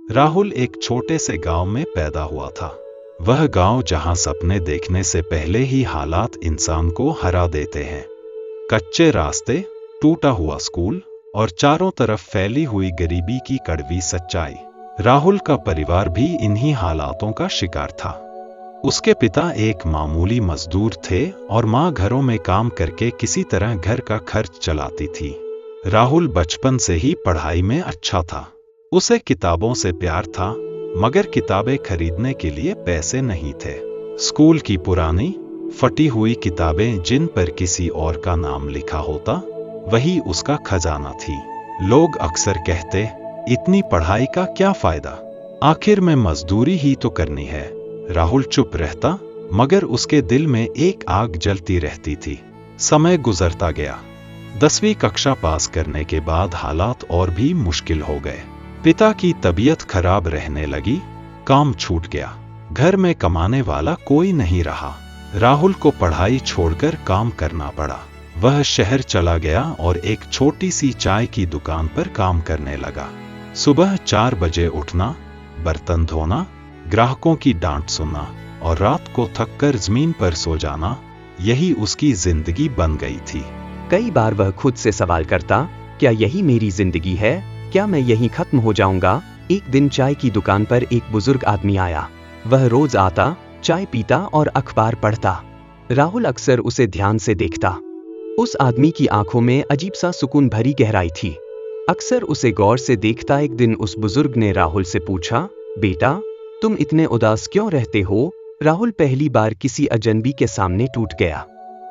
राहुल एक छोटे से गांव में पैदा हुआ था। वह गांव जहां सपने देखने से पहले ही हालात इंसान को हरा देते हैं। कच्चे रास्ते, टूटा हुआ स्कूल और चारों तरफ फैली हुई गरीबी की कड़वी सच्चाई। राहुल का परिवार भी इन्हीं हालातों का शिकार था। उसके पिता एक मामूली मजदूर थे और मां घरों में काम करके किसी तरह घर का खर्च चलाती थी। राहुल बचपन से ही पढ़ाई में अच्छा था। उसे किताबों से प्यार था, मगर किताबें खरीदने के लिए पैसे नहीं थे। स्कूल की पुरानी फटी हुई किताबें जिन पर किसी और का नाम लिखा होता, वही उसका खजाना थी। लोग अक्सर कहते, इतनी पढ़ाई का क्या फायदा, आखिर में मजदूरी ही तो करनी है। राहुल चुप रहता, मगर उसके दिल में एक आग जलती रहती थी। समय गुजरता गया। 10वीं कक्षा पास करने के बाद हालात और भी मुश्किल हो गए। पिता की तबीयत खराब रहने लगी, काम छूट गया, घर में कमाने वाला कोई नहीं रहा। राहुल को पढ़ाई छोड़कर काम करना पड़ा। वह शहर चला गया और एक छोटी सी चाय की दुकान पर काम करने लगा। सुबह 4 बजे उठना, बर्तन धोना, ग्राहकों की डांट सुनना और रात को थककर जमीन पर सो जाना, यही उसकी जिंदगी बन गई थी। कई बार वह खुद से सवाल करता, क्या यही मेरी जिंदगी है? क्या मैं यहीं खत्म हो जाऊंगा? एक दिन चाय की दुकान पर एक बुजुर्ग आदमी आया। वह रोज आता, चाय पीता और अखबार पढ़ता। राहुल अक्सर उसे ध्यान से देखता। उस आदमी की आंखों में अजीब सा सुकून भरी गहराई थी। अक्सर उसे गौर से देखता। एक दिन उस बुजुर्ग ने राहुल से पूछा, बेटा, तुम इतने उदास क्यों रहते हो? राहुल पहली बार किसी अजनबी के सामने टूट गया।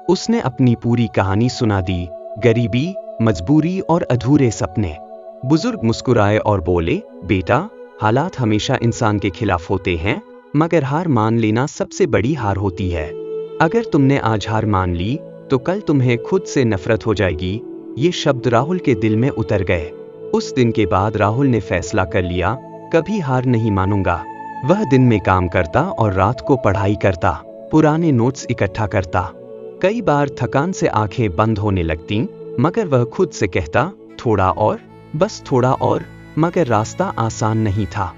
उसने अपनी पूरी कहानी सुना दी, गरीबी, मजबूरी और अधूरे सपने। बुजुर्ग मुस्कुराए और बोले, बेटा, हालात हमेशा इंसान के खिलाफ होते हैं, मगर हार मान लेना सबसे बड़ी हार होती है। अगर तुमने आज हार मान ली, तो कल तुम्हें खुद से नफरत हो जाएगी। ये शब्द राहुल के दिल में उतर गए। उस दिन के बाद राहुल ने फैसला कर लिया, कभी हार नहीं मानूंगा। वह दिन में काम करता और रात को पढ़ाई करता, पुराने नोट्स इकट्ठा करता। कई बार थकान से आंखें बंद होने लगती, मगर वह खुद से कहता, थोड़ा और, बस थोड़ा और। मगर रास्ता आसान नहीं था।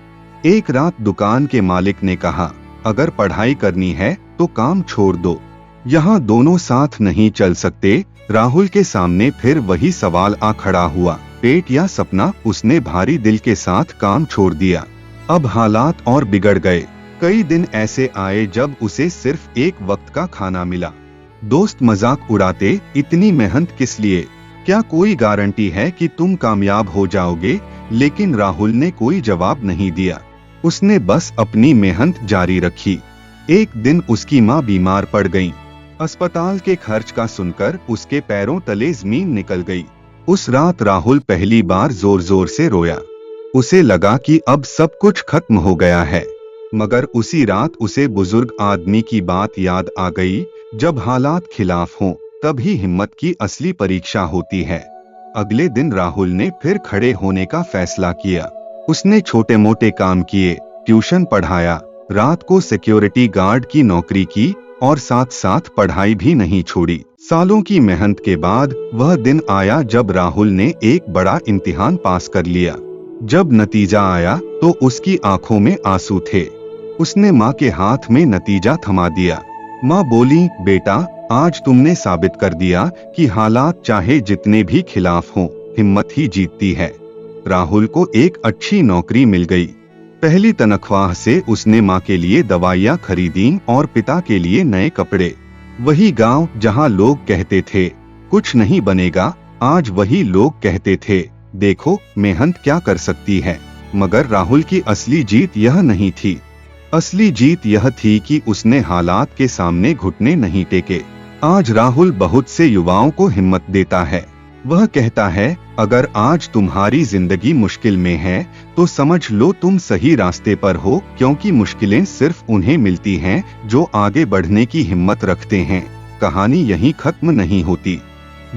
एक रात दुकान के मालिक ने कहा, अगर पढ़ाई करनी है तो काम छोड़ दो, यहाँ दोनों साथ नहीं चल सकते। राहुल के सामने फिर वही सवाल आ खड़ा हुआ, पेट या सपना? उसने भारी दिल के साथ काम छोड़ दिया। अब हालात और बिगड़ गए। कई दिन ऐसे आए जब उसे सिर्फ एक वक्त का खाना मिला। दोस्त मजाक उड़ाते, इतनी मेहनत किस लिए? क्या कोई गारंटी है कि तुम कामयाब हो जाओगे? लेकिन राहुल ने कोई जवाब नहीं दिया। उसने बस अपनी मेहनत जारी रखी। एक दिन उसकी माँ बीमार पड़ गई। अस्पताल के खर्च का सुनकर उसके पैरों तले जमीन निकल गई। उस रात राहुल पहली बार जोर जोर से रोया। उसे लगा कि अब सब कुछ खत्म हो गया है। मगर उसी रात उसे बुजुर्ग आदमी की बात याद आ गई, जब हालात खिलाफ हों, तभी हिम्मत की असली परीक्षा होती है। अगले दिन राहुल ने फिर खड़े होने का फैसला किया। उसने छोटे मोटे काम किए, ट्यूशन पढ़ाया, रात को सिक्योरिटी गार्ड की नौकरी की और साथ साथ पढ़ाई भी नहीं छोड़ी। सालों की मेहनत के बाद वह दिन आया जब राहुल ने एक बड़ा इम्तिहान पास कर लिया। जब नतीजा आया तो उसकी आंखों में आंसू थे। उसने माँ के हाथ में नतीजा थमा दिया। माँ बोली, बेटा, आज तुमने साबित कर दिया कि हालात चाहे जितने भी खिलाफ हों, हिम्मत ही जीतती है। राहुल को एक अच्छी नौकरी मिल गई। पहली तनख्वाह से उसने माँ के लिए दवाइयाँ खरीदी और पिता के लिए नए कपड़े। वही गांव जहाँ लोग कहते थे, कुछ नहीं बनेगा, आज वही लोग कहते थे, देखो मेहनत क्या कर सकती है। मगर राहुल की असली जीत यह नहीं थी। असली जीत यह थी कि उसने हालात के सामने घुटने नहीं टेके। आज राहुल बहुत से युवाओं को हिम्मत देता है। वह कहता है, अगर आज तुम्हारी जिंदगी मुश्किल में है तो समझ लो तुम सही रास्ते पर हो, क्योंकि मुश्किलें सिर्फ उन्हें मिलती हैं जो आगे बढ़ने की हिम्मत रखते हैं। कहानी यहीं खत्म नहीं होती।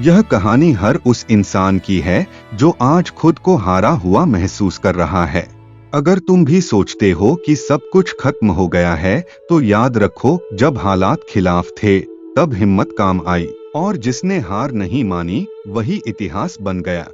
यह कहानी हर उस इंसान की है जो आज खुद को हारा हुआ महसूस कर रहा है। अगर तुम भी सोचते हो कि सब कुछ खत्म हो गया है, तो याद रखो, जब हालात खिलाफ थे तब हिम्मत काम आई, और जिसने हार नहीं मानी वही इतिहास बन गया।